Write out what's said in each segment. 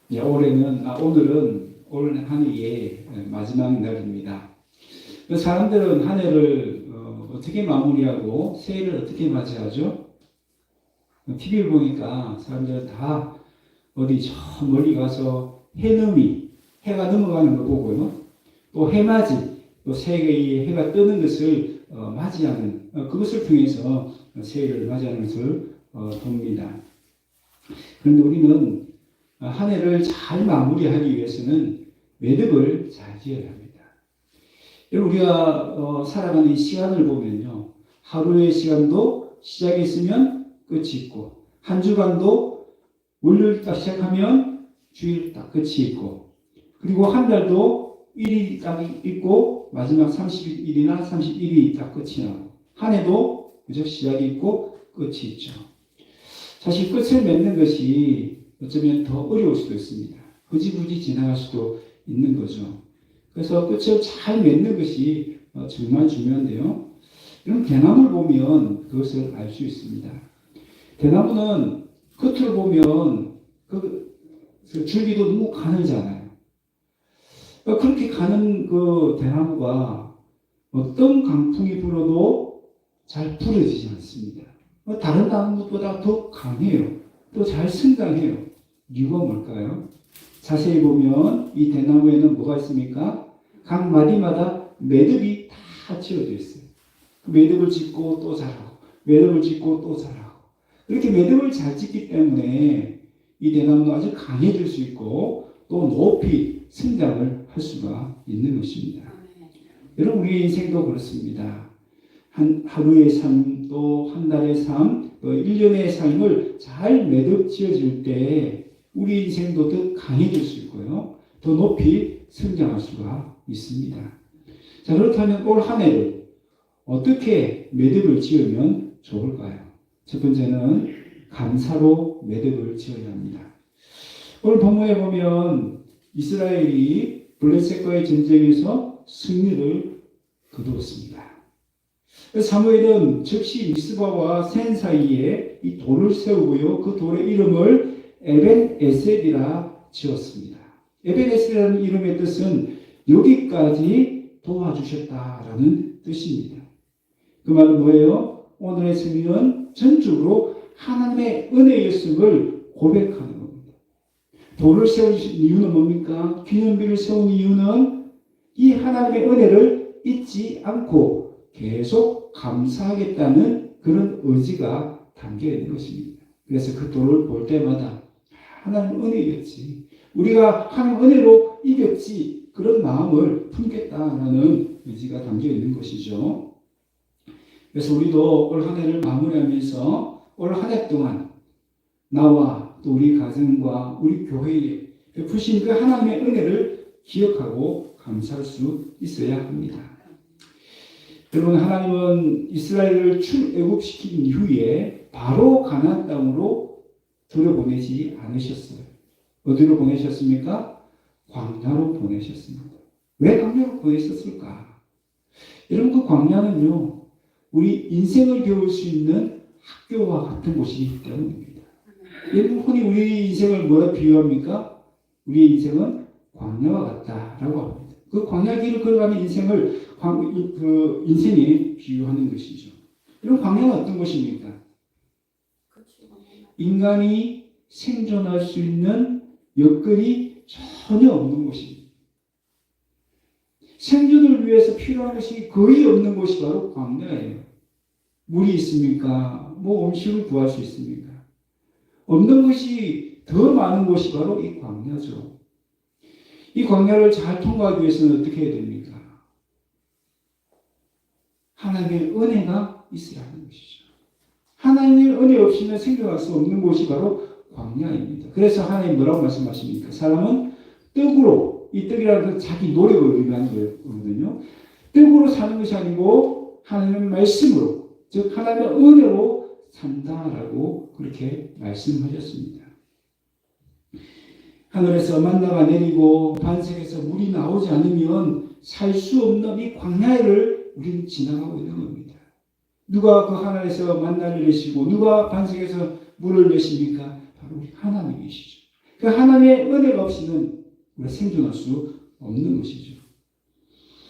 오늘은 올 한 해의 마지막 날입니다. 사람들은 한 해를 어떻게 마무리하고 새해를 어떻게 맞이하죠? TV를 보니까 사람들은 다 어디 저 멀리 가서 해가 넘어가는 거 보고요. 또 해맞이, 또 새해의 해가 뜨는 것을 맞이하는 그것을 통해서 새해를 맞이하는 것을 봅니다. 그런데 우리는 한 해를 잘 마무리하기 위해서는 매듭을 잘 지어야 합니다. 여러분, 우리가 살아가는 이 시간을 보면요, 하루의 시간도 시작이 있으면 끝이 있고, 한 주간도 월요일 딱 시작하면 주일 딱 끝이 있고, 그리고 한 달도 1일이 딱 있고 마지막 30일이나 31일이 딱 끝이 나고, 한 해도 그저 시작이 있고 끝이 있죠. 사실 끝을 맺는 것이 어쩌면 더 어려울 수도 있습니다. 흐지부지 지나갈 수도 있는 거죠. 그래서 끝을 잘 맺는 것이 정말 중요한데요. 이런 대나무를 보면 그것을 알 수 있습니다. 대나무는 끝을 보면 그 줄기도 너무 가늘잖아요. 그렇게 가는 그 대나무가 어떤 강풍이 불어도 잘 부러지지 않습니다. 다른 나무보다 더 강해요. 또 잘 성장해요. 이유가 뭘까요? 자세히 보면 이 대나무에는 뭐가 있습니까? 각 마디마다 매듭이 다 지어져 있어요. 그 매듭을 짓고 또 자라고, 매듭을 짓고 또 자라고. 이렇게 매듭을 잘 짓기 때문에 이 대나무는 아주 강해질 수 있고 또 높이 성장을 할 수가 있는 것입니다. 여러분, 우리의 인생도 그렇습니다. 하루의 삶, 또 한 달의 삶, 또 1년의 삶을 잘 매듭 지어질 때 우리 인생도 더 강해질 수 있고요. 더 높이 성장할 수가 있습니다. 자, 그렇다면 올 한 해를 어떻게 매듭을 지으면 좋을까요? 첫 번째는 감사로 매듭을 지어야 합니다. 오늘 본문에 보면 이스라엘이 블레셋과의 전쟁에서 승리를 거두었습니다. 사무엘은 즉시 미스바와 센 사이에 이 돌을 세우고요. 그 돌의 이름을 에벤 에셋이라 지었습니다. 에벤 에셋이라는 이름의 뜻은 여기까지 도와주셨다라는 뜻입니다. 그 말은 뭐예요? 오늘의 승리는 전적으로 하나님의 은혜였음을 고백하는 겁니다. 돌을 세우신 이유는 뭡니까? 기념비를 세운 이유는 이 하나님의 은혜를 잊지 않고 계속 감사하겠다는 그런 의지가 담겨 있는 것입니다. 그래서 그 돌을 볼 때마다 하나님 은혜였지, 우리가 하나님 은혜로 이겼지, 그런 마음을 품겠다라는 의지가 담겨 있는 것이죠. 그래서 우리도 올 한 해를 마무리하면서 올 한 해 동안 나와 또 우리 가정과 우리 교회에 베푸신 그 하나님의 은혜를 기억하고 감사할 수 있어야 합니다. 여러분, 하나님은 이스라엘을 출애굽시킨 이후에 바로 가나안 땅으로 들여보내지 않으셨어요. 어디로 보내셨습니까? 광야로 보내셨습니다. 왜 광야로 보내셨을까? 여러분, 그 광야는요, 우리 인생을 배울 수 있는 학교와 같은 곳이기 때문입니다. 여러분, 흔히 우리 인생을 뭐라 비유합니까? 우리의 인생은 광야와 같다라고 합니다. 그 광야 길을 걸어가는 인생을 인생에 비유하는 것이죠. 이런 광야는 어떤 것입니까? 인간이 생존할 수 있는 여건이 전혀 없는 곳입니다. 생존을 위해서 필요한 것이 거의 없는 곳이 바로 광야예요. 물이 있습니까? 뭐 음식을 구할 수 있습니까? 없는 것이 더 많은 곳이 바로 이 광야죠. 이 광야를 잘 통과하기 위해서는 어떻게 해야 됩니까? 하나님의 은혜가 있어야 하는 것이죠. 하나님의 은혜 없이는 생존할 수 없는 곳이 바로 광야입니다. 그래서 하나님 뭐라고 말씀하십니까? 사람은 떡으로, 이 떡이라는 건 자기 노력을 의미하는 거거든요. 떡으로 사는 것이 아니고 하나님의 말씀으로, 즉 하나님의 은혜로 산다라고 그렇게 말씀하셨습니다. 하늘에서 만나가 내리고 반석에서 물이 나오지 않으면 살 수 없는 이 광야를 우리는 지나가고 있는 겁니다. 누가 그 하늘에서 만나를 내시고 누가 반석에서 물을 내십니까? 바로 우리 하나님이시죠. 그 하나님의 은혜가 없이는 우리가 생존할 수 없는 것이죠.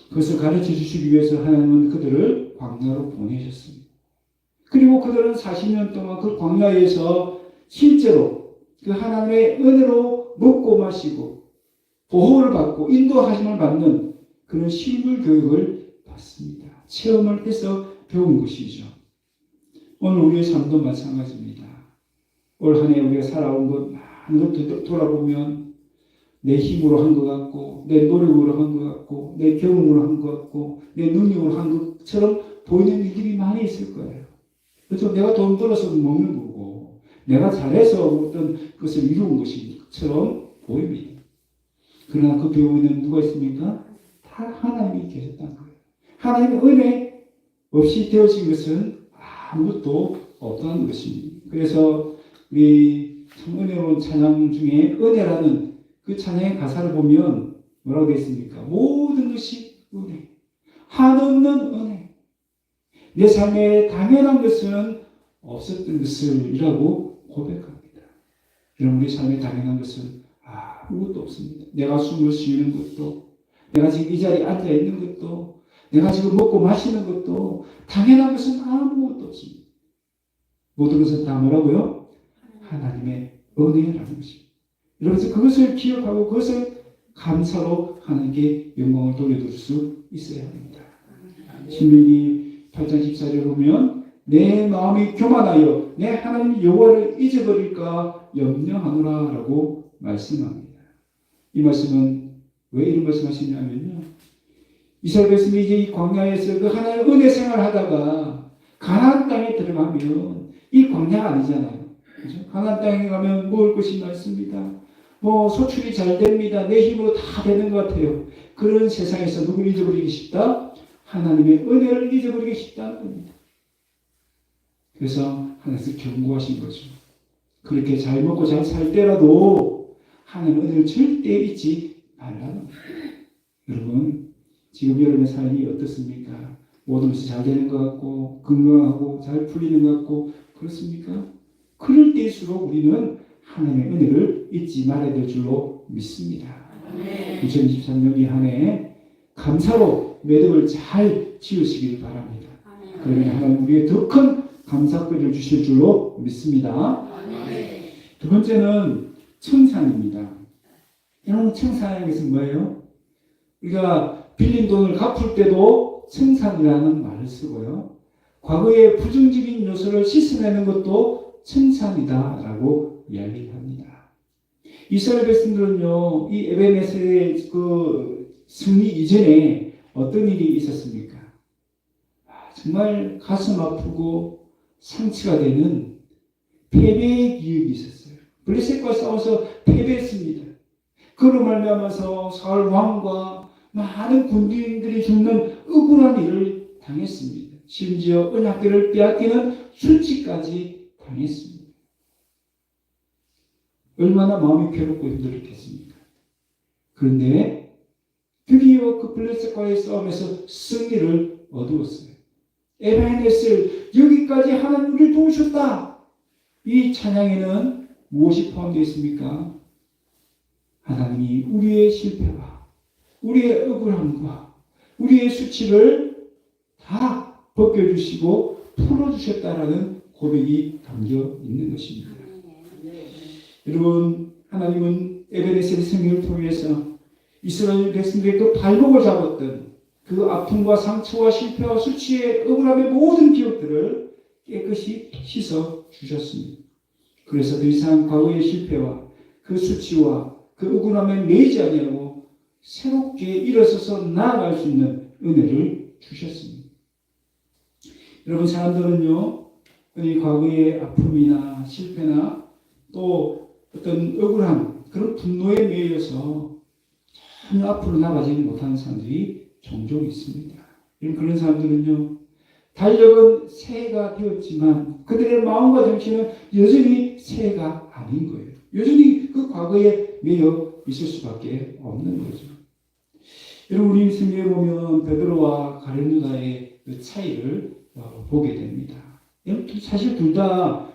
그것을 가르쳐 주시기 위해서 하나님은 그들을 광야로 보내셨습니다. 그리고 그들은 40년 동안 그 광야에서 실제로 그 하나님의 은혜로 먹고 마시고 보호를 받고 인도하심을 받는 그런 실물 교육을 받습니다. 체험을 해서 배운 것이죠. 오늘 우리의 삶도 마찬가지입니다. 올 한 해 우리가 살아온 것 많은 것도 돌아보면 내 힘으로 한 것 같고 내 노력으로 한 것 같고 내 경험으로 한 것 같고 내 능력으로 한 것처럼 보이는 일들이 많이 있을 거예요. 그렇죠? 내가 돈 벌어서 먹는 거고 내가 잘해서 어떤 것을 이룬 것처럼 보입니다. 그러나 그 배우에는 누가 있습니까? 다 하나님이 계셨다는 거예요. 하나님의 은혜 없이 되어진 것은 아무것도 없다는 것입니다. 그래서 우리 참 은혜로운 찬양 중에 은혜라는 그 찬양의 가사를 보면 뭐라고 되어 있습니까? 모든 것이 은혜, 한없는 은혜, 내 삶에 당연한 것은 없었던 것을 이라고 고백합니다. 여러분, 우리 삶에 당연한 것은 아무것도 없습니다. 내가 숨을 쉬는 것도, 내가 지금 이 자리에 앉아 있는 것도, 내가 지금 먹고 마시는 것도 당연한 것은 아무것도 없습니다. 모든 것은 다 뭐라고요? 하나님의 은혜라는 것입니다. 여러분, 그것을 기억하고 그것을 감사로 하나님께 영광을 돌려드릴 수 있어야 합니다. 신명기 8장 14절에 보면 내 마음이 교만하여 내 하나님 여호와를 잊어버릴까 염려하노라 라고 말씀합니다. 이 말씀은 왜 이런 말씀하시냐면요, 이스라엘 백성이 이제 이 광야에서 그 하나님의 은혜 생활을 하다가 가나안 땅에 들어가면 이 광야가 아니잖아요. 그렇죠? 가나안 땅에 가면 먹을 것이 많습니다. 소출이 잘 됩니다. 내 힘으로 다 되는 것 같아요. 그런 세상에서 누구를 잊어버리기 쉽다? 하나님의 은혜를 잊어버리기 쉽다는 겁니다. 그래서 하나님께서 경고하신 거죠. 그렇게 잘 먹고 잘 살 때라도 하나님의 은혜를 절대 잊지 말라는 겁니다. 여러분, 지금 여러분의 삶이 어떻습니까? 모든 것이 잘 되는 것 같고 건강하고 잘 풀리는 것 같고 그렇습니까? 그럴 때일수록 우리는 하나님의 은혜를 잊지 말아야 될 줄로 믿습니다. 2023년 이 한 해 감사로 매듭을 잘 지으시길 바랍니다. 그러면 하나님 우리에게 더 큰 감사거리를 주실 줄로 믿습니다. 두 번째는 청산입니다. 여러분, 청산하는 것은 뭐예요? 우리가 빌린 돈을 갚을 때도 청산이라는 말을 쓰고요. 과거의 부정적인 요소를 씻어내는 것도 청산이다라고 이야기합니다. 이스라엘 백성들은요, 이 에베네셀의 그 승리 이전에 어떤 일이 있었습니까? 정말 가슴 아프고 상처가 되는 패배의 기억이 있었어요. 블레셋과 싸워서 패배했습니다. 그로 말미암아서 사울 왕과 많은 군인들이 죽는 억울한 일을 당했습니다. 심지어 언약궤를 빼앗기는 수치까지 당했습니다. 얼마나 마음이 괴롭고 힘들었겠습니까? 그런데 드디어 그 블레셋과의 싸움에서 승리를 얻었어요. 에베네셀, 여기까지 하나님 우리를 도우셨다. 이 찬양에는 무엇이 포함되어 있습니까? 하나님이 우리의 실패와 우리의 억울함과 우리의 수치를 다 벗겨주시고 풀어주셨다라는 고백이 담겨 있는 것입니다. 여러분, 하나님은 에베네셀의 승리를 통해서 이스라엘 백성들의 그 발목을 잡았던 그 아픔과 상처와 실패와 수치의 억울함의 모든 기억들을 깨끗이 씻어 주셨습니다. 그래서 더 이상 과거의 실패와 그 수치와 그 억울함에 매이지 아니하고 새롭게 일어서서 나아갈 수 있는 은혜를 주셨습니다. 여러분, 사람들은요, 이 과거의 아픔이나 실패나 또 어떤 억울함, 그런 분노에 매여서 전혀 앞으로 나가지 못하는 사람들이 종종 있습니다. 그런 사람들은요, 달력은 새해가 되었지만 그들의 마음과 정신은 여전히 새해가 아닌 거예요. 여전히 그 과거에 매여 있을 수밖에 없는 거죠. 여러분, 우리 성경에 보면 베드로와 가룟 유다의 그 차이를 보게 됩니다. 사실 둘 다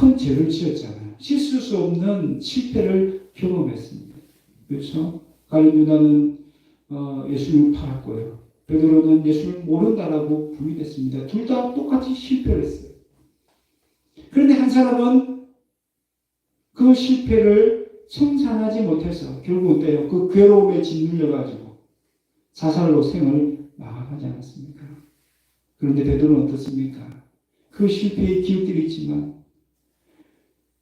큰 죄를 지었잖아요. 씻을 수 없는 실패를 경험했습니다. 그렇죠? 갈렙 유다는 예수님을 팔았고요. 베드로는 예수를 모른다라고 부인했습니다. 둘 다 똑같이 실패를 했어요. 그런데 한 사람은 그 실패를 청산하지 못해서 결국은 또요, 그 괴로움에 짓눌려가지고 자살로 생을 마감하지 않았습니까? 그런데 베드로는 어떻습니까? 그 실패의 기억들이 있지만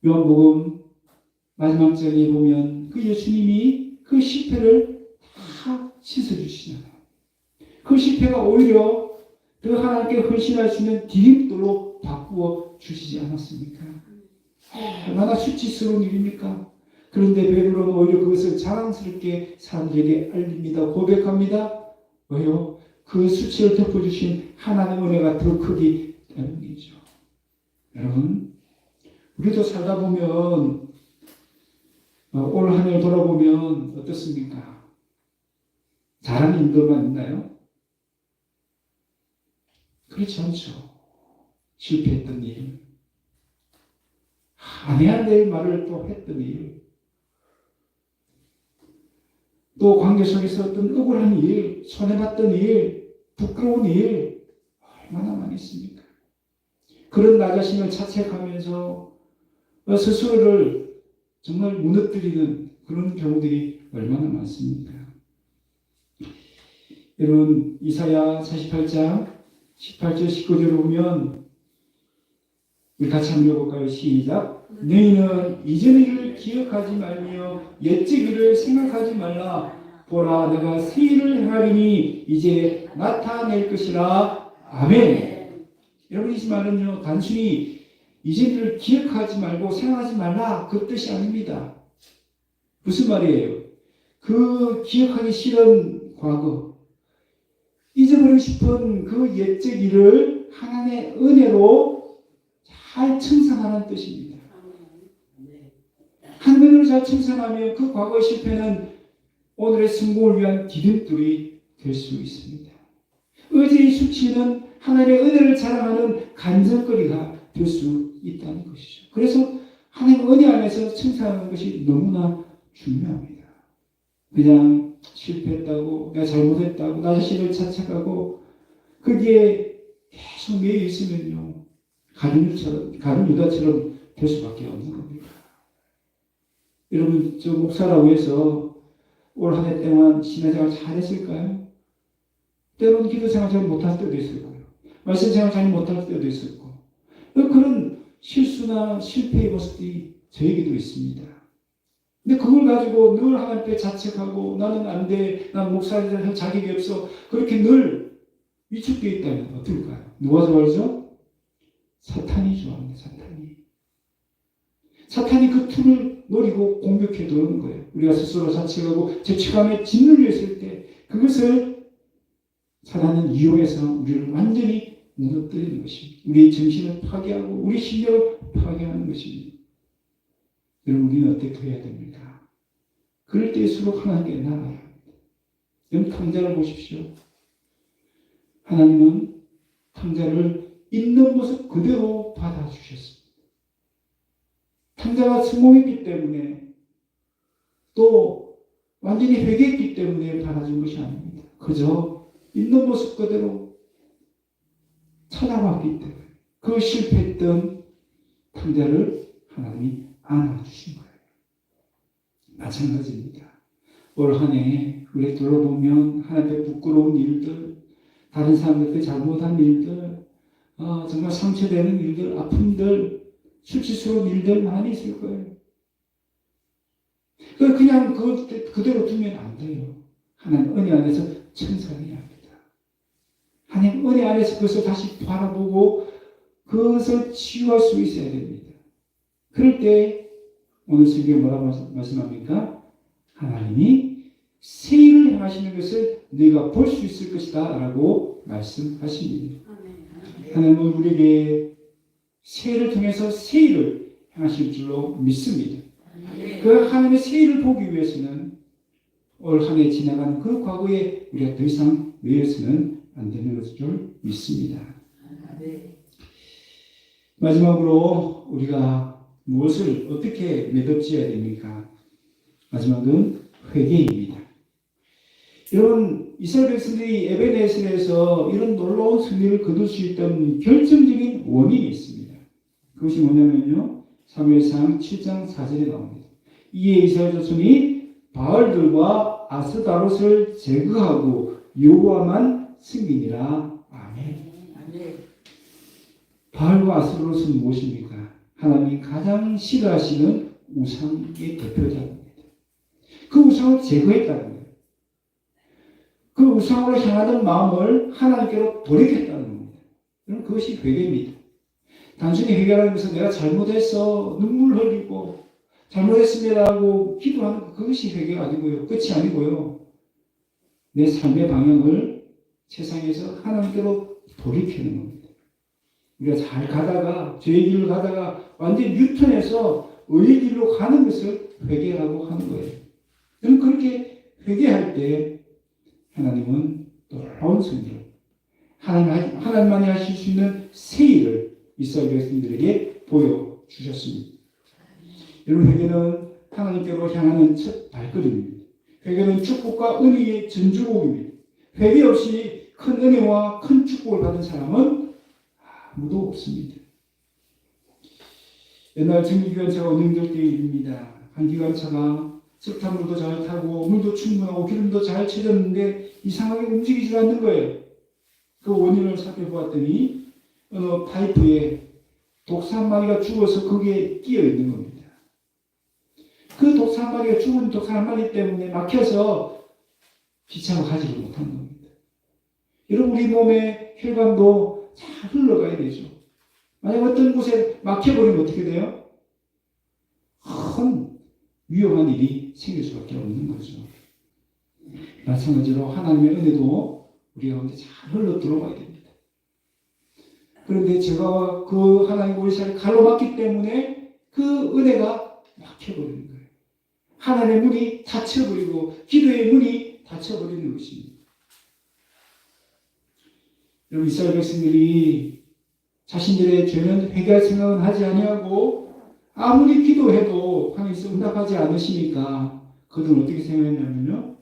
요한복음 마지막 장에 보면 그 예수님이 그 실패를 다 씻어주시잖아요. 그 실패가 오히려 그 하나님께 헌신할 수 있는 디딤돌로 바꾸어 주시지 않았습니까? 얼마나 수치스러운 일입니까? 그런데 베드로는 오히려 그것을 자랑스럽게 사람들에게 알립니다. 고백합니다. 왜요? 그 수치를 덮어주신 하나님의 은혜가 더 크기 때문이죠. 여러분, 우리도 살다 보면 올 한 해 돌아보면 어떻습니까? 잘하는 일들만 있나요? 그렇지 않죠. 실패했던 일, 안 해야 될 말을 또 했던 일, 또 관계 속에서 어떤 억울한 일, 손해봤던 일, 부끄러운 일 얼마나 많이 있습니까? 그런 나 자신을 자책하면서 스스로를 정말 무너뜨리는 그런 경우들이 얼마나 많습니까? 여러분, 이사야 48장 18절 19절을 보면 우리 같이 한번 읽어볼까요? 시작. 너희는 이전의 일을 기억하지 말며 옛적 일을 생각하지 말라. 보라, 내가 새 일을 행하리니 이제 나타낼 것이라. 아멘. 여러분, 이 말은요, 단순히 이전 일을 기억하지 말고 생각하지 말라, 그 뜻이 아닙니다. 무슨 말이에요? 그 기억하기 싫은 과거, 잊어버리고 싶은 그 옛적 일을 하나님의 은혜로 잘 청산하는 뜻입니다. 하나님의 은혜로 잘 청산하면 그 과거의 실패는 오늘의 성공을 위한 디딤돌이 될 수 있습니다. 어제의 수치는 하나님의 은혜를 자랑하는 간증거리가 될 수 있다는 것이죠. 그래서 하나님의 은혜 안에서 청산하는 것이 너무나 중요합니다. 그냥 실패했다고, 내가 잘못했다고, 나 자신을 자책하고, 거기에 계속 매여 있으면요, 가룟 유다처럼 될 수밖에 없는 겁니다. 여러분, 저 목사라고 해서 올 한 해 동안 신앙생활 잘했을까요? 때로는 기도생활 잘 못할 때도 있을 거예요. 말씀생활 잘 못할 때도 있을 거고. 그런 실수나 실패의 모습이 저에게도 있습니다. 근데 그걸 가지고 늘 하나님께 자책하고 나는 안 돼, 난 목사를 할 자격이 없어, 그렇게 늘 위축되어 있다면 어떨까요? 누가 좋아하죠? 사탄이 좋아합니다. 사탄이 그 툴을 노리고 공격해 들어오는 거예요. 우리가 스스로 자책하고 죄책감에 짓눌려 있을 때 그것을 사탄은 이용해서 우리를 완전히 무너뜨리는 것입니다. 우리의 정신을 파괴하고 우리 실력을 파괴하는 것입니다. 여러분, 우리는 어떻게 해야 됩니까? 그럴 때일수록 하나님께 나아야 합니다. 여러분, 탕자를 보십시오. 하나님은 탕자를 있는 모습 그대로 받아주셨습니다. 탕자가 성공했기 때문에 또 완전히 회개했기 때문에 받아준 것이 아닙니다. 그저 있는 모습 그대로 찾아왔기 때문에 그 실패했던 탕자를 하나님이 안아주신 거예요. 마찬가지입니다. 올 한 해 우리 돌아보면 하나님의 부끄러운 일들, 다른 사람들께 잘못한 일들, 정말 상처되는 일들, 아픔들, 수치스러운 일들 많이 있을 거예요. 그냥 그대로 두면 안 돼요. 하나님 은혜 안에서 청산해야 합니다. 하나님 은혜 안에서 그것을 다시 바라보고 그것을 치유할 수 있어야 됩니다. 그럴 때 오늘 성경에 뭐라고 말씀합니까? 하나님이 새 일을 행하시는 것을 너희가 볼 수 있을 것이다 라고 말씀하십니다. 하나님은 우리에게 새 일을 통해서 새 일을 행하실 줄로 믿습니다. 그 하나님의 새 일을 보기 위해서는 올 한 해 지나가는 그 과거에 우리가 더 이상 매여서는 안 되는 것을 믿습니다. 마지막으로 우리가 무엇을 어떻게 매듭지어야 됩니까? 마지막은 회개입니다. 여러분, 이스라엘 백성들이 에베네셀에서 이런 놀라운 승리를 거둘 수 있던 결정적인 원인이 있습니다. 그것이 뭐냐면요, 사무엘상 7장 4절에 나옵니다. 이에 이스라엘 자손이 바알들과 아스다롯을 제거하고 여호와만 섬기니라. 아멘. 바알과 아스다롯은 무엇입니까? 하나님이 가장 싫어하시는 우상의 대표자입니다. 그 우상을 제거했다는 거예요. 그 우상으로 향하는 마음을 하나님께로 돌이켰다는 겁니다. 그럼 그것이 회개입니다. 단순히 회개라는 것은 내가 잘못했어, 눈물 흘리고 잘못했습니다 하고 기도하는 그것이 회개가 아니고요. 끝이 아니고요. 내 삶의 방향을 세상에서 하나님께로 돌이키는 겁니다. 우리가 잘 가다가 죄의 길을 가다가 완전히 유턴해서 의의 길로 가는 것을 회개라고 하는 거예요. 그럼 그렇게 회개할 때 하나님은 놀라운 승리를, 하나님만이 하실 수 있는 새 일을 이스라엘 백성들에게 보여주셨습니다. 여러분, 회개는 하나님께로 향하는 첫 발걸음입니다. 회개는 축복과 은혜의 전주곡입니다. 회개 없이 큰 은혜와 큰 축복을 받은 사람은 아무도 없습니다. 옛날 전기기관차가 운행될 때의 일입니다. 한 기관차가 석탄물도 잘 타고 물도 충분하고 기름도 잘 채졌는데 이상하게 움직이지 않는 거예요. 그 원인을 살펴보았더니 어느 파이프에 독사 한 마리가 죽어서 거기에 끼어 있는 겁니다. 그 독사 한 마리가 죽은 독사 한 마리 때문에 막혀서 기차가 가지를 못한 겁니다. 여러분, 우리 몸의 혈관도 잘 흘러가야 되죠. 만약 어떤 곳에 막혀버리면 어떻게 돼요? 큰 위험한 일이 생길 수밖에 없는 거죠. 마찬가지로 하나님의 은혜도 우리 가운데 잘 흘러 들어가야 됩니다. 그런데 제가 그 하나님 우리 삶을 가로막기 때문에 그 은혜가 막혀버리는 거예요. 하나님의 문이 닫혀버리고 기도의 문이 닫혀버리는 것입니다. 여러분, 이스라엘 백성들이 자신들의 죄는 회개할 생각은 하지 아니하고 아무리 기도해도 하나님께서 응답하지 않으시니까 그들은 어떻게 생각했냐면요,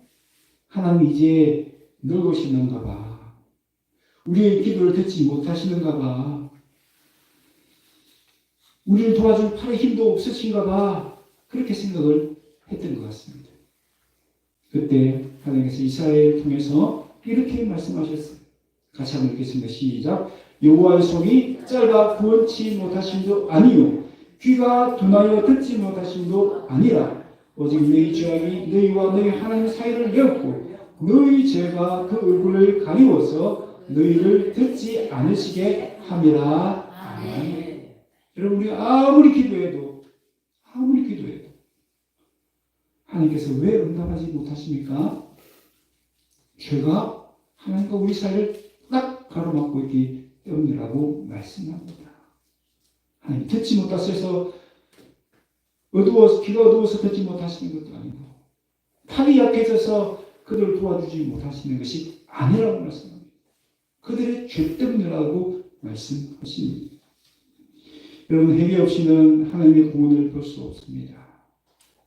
하나님 이제 늙으시는가 봐, 우리의 기도를 듣지 못하시는가 봐, 우리를 도와줄 팔에 힘도 없으신가 봐, 그렇게 생각을 했던 것 같습니다. 그때 하나님께서 이스라엘을 통해서 이렇게 말씀하셨어요. 같이 한번 읽겠습니다. 시작. 여호와의 손이 짧아 구원치 못하심도 아니요 귀가 둔하여 듣지 못하심도 아니라 오직 너희 죄악이 너희와 너희 하나님 사이를 열었고 너희 죄가 그 얼굴을 가리워서 너희를 듣지 않으시게 함이라. 아멘. 여러분, 우리가 아무리 기도해도 하나님께서 왜 응답하지 못하십니까? 죄가 하나님과 우리 사이를 딱 가로막고 있기 때문이라고 말씀합니다. 하나님 듣지 못하셔서 귀가 어두워서 듣지 못하시는 것도 아니고 팔이 약해져서 그들을 도와주지 못하시는 것이 아니라고 말씀합니다. 그들의 죄 때문이라고 말씀하십니다. 여러분, 회개 없이는 하나님의 구원을 볼 수 없습니다.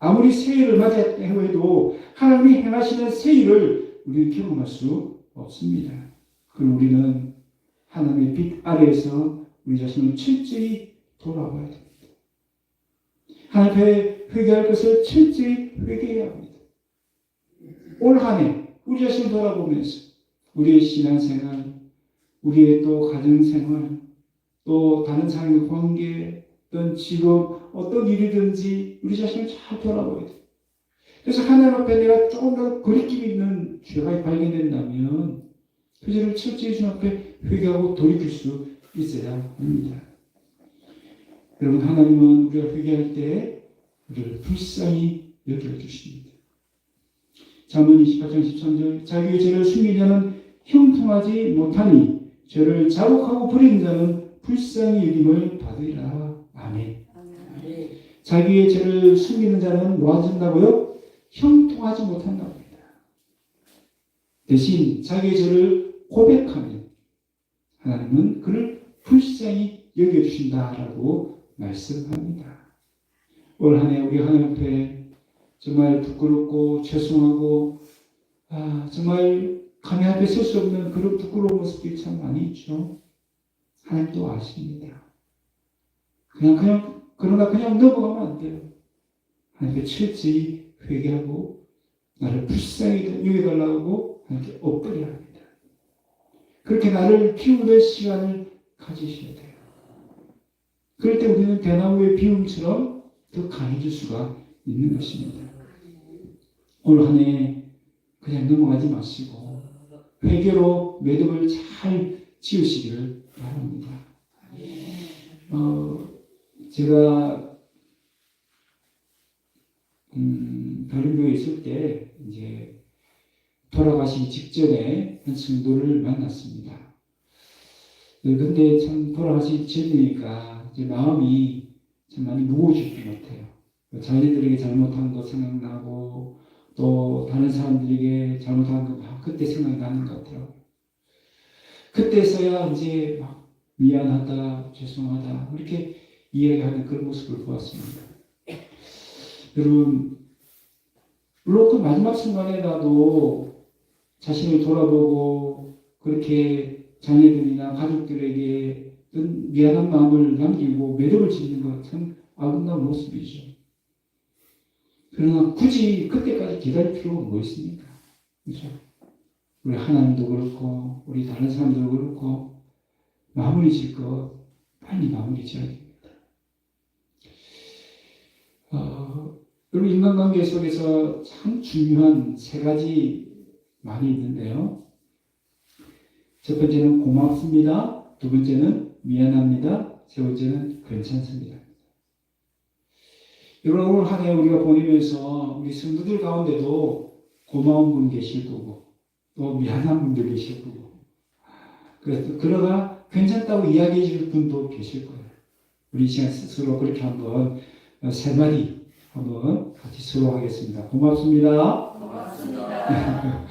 아무리 새해를 맞이했다고 해도 하나님이 행하시는 새해를 우리는 경험할 수 없습니다. 그럼 우리는 하나님의 빛 아래에서 우리 자신을 철저히 돌아봐야 됩니다. 하나님 앞에 회개할 것을 철저히 회개해야 합니다. 올 한 해 우리 자신을 돌아보면서 우리의 신앙생활, 우리의 또 가정생활, 또 다른 사람의 관계, 어떤 직업, 어떤 일이든지 우리 자신을 잘 돌아봐야 돼요. 그래서 하나님 앞에 내가 조금 더 거리낌 있는 죄가 발견된다면 그 죄를 철저히 주님 앞에 회개하고 돌이킬 수 있어야 합니다. 여러분, 하나님은 우리가 회개할 때 우리를 불쌍히 여겨주십니다. 잠언 28장 13절 자기의 죄를 숨긴 자는 형통하지 못하니 죄를 자복하고 버리는 자는 불쌍히 여김을 받으리라. 아멘. 자기의 죄를 숨기는 자는 뭐하신다고요? 형통하지 못한다고 합니다. 대신 자기의 죄를 고백하면 하나님은 그를 불쌍히 여겨주신다라고 말씀합니다. 올 한 해 우리 하나님 앞에 정말 부끄럽고 죄송하고 정말 하나님 앞에 설 수 없는 그런 부끄러운 모습들이 참 많이 있죠. 하나님도 아십니다. 그러나 그냥 넘어가면 안 돼요. 하나님께 철저히 회개하고 나를 불쌍히 여겨달라고 하나님께 엎드려야 합니다. 그렇게 나를 키우는 시간을 가지셔야 돼요. 그럴 때 우리는 대나무의 비움처럼 더 강해질 수가 있는 것입니다. 올 한 해 그냥 넘어가지 마시고 회개로 매듭을 잘 지으시기를 바랍니다. 제가 다른 교회에 있을 때 이제 돌아가시기 직전에 한 성도를 만났습니다. 근데 참 돌아가시기 전이니까 이제 마음이 참 많이 무거워질 것 같아요. 자녀들에게 잘못한 거 생각나고 또 다른 사람들에게 잘못한 거 막 그때 생각나는 것 같더라고요. 그때서야 이제 막 미안하다, 죄송하다 이렇게 이야기하는 그런 모습을 보았습니다. 여러분, 물론 그 마지막 순간에 나도 자신을 돌아보고 그렇게 자녀들이나 가족들에게 미안한 마음을 남기고 매듭을 짓는 것 참 아름다운 모습이죠. 그러나 굳이 그때까지 기다릴 필요가 뭐 있습니까? 그렇죠? 우리 하나님도 그렇고 우리 다른 사람들도 그렇고 마무리 질 거 빨리 마무리 지어야 됩니다. 여러분, 인간관계 속에서 참 중요한 세 가지 많이 있는데요. 첫 번째는 고맙습니다. 두 번째는 미안합니다. 세 번째는 괜찮습니다. 여러분, 오늘 한 해 우리가 보내면서 우리 성도들 가운데도 고마운 분 계실 거고 또 미안한 분도 계실 거고 그러나 괜찮다고 이야기해 줄 분도 계실 거예요. 우리 시간 스스로 그렇게 한번 세 마디 한번 같이 서로 하겠습니다. 고맙습니다. 고맙습니다.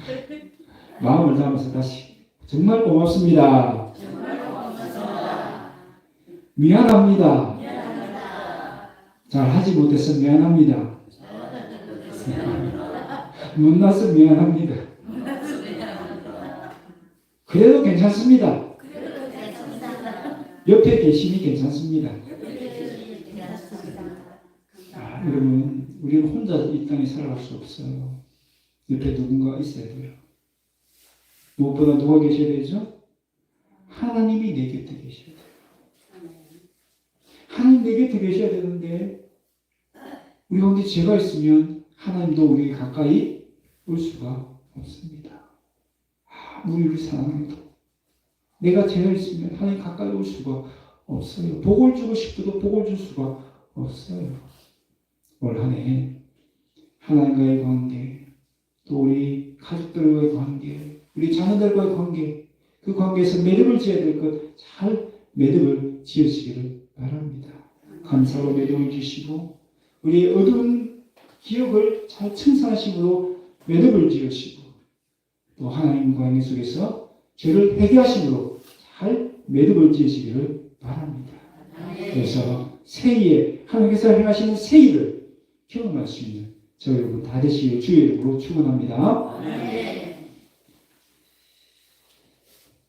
마음을 담아서 다시 정말 고맙습니다. 정말 고맙습니다. 미안합니다. 잘하지 못해서 미안합니다. 못나서 미안합니다. 그래도 괜찮습니다. 옆에 계심이 괜찮습니다. 여러분, 우리는 혼자 이 땅에 살아갈 수 없어요. 옆에 누군가 있어야 돼요. 무엇보다 누가 계셔야 되죠? 하나님이 내 곁에 계셔야 돼요. 하나님 내 곁에 계셔야 되는데 우리 가운데 죄가 있으면 하나님도 우리에게 가까이 올 수가 없습니다. 아무리 우리 사랑해도 내가 죄가 있으면 하나님 가까이 올 수가 없어요. 복을 주고 싶어도 복을 줄 수가 없어요. 올 한 해 하나님과의 관계, 또 우리 가족들과의 관계, 우리 자녀들과의 관계, 그 관계에서 매듭을 지어야 될 것 잘 매듭을 지으시기를 바랍니다. 감사로 매듭을 지시고 우리의 어두운 기억을 잘 청산하심으로 매듭을 지으시고 또 하나님 관계 속에서 죄를 회개하심으로 잘 매듭을 지으시기를 바랍니다. 그래서 새해에 하나님께서 행하시는 새해를 경험할 수 있는 저 여러분 다 되시길 주의 이름으로 축원합니다.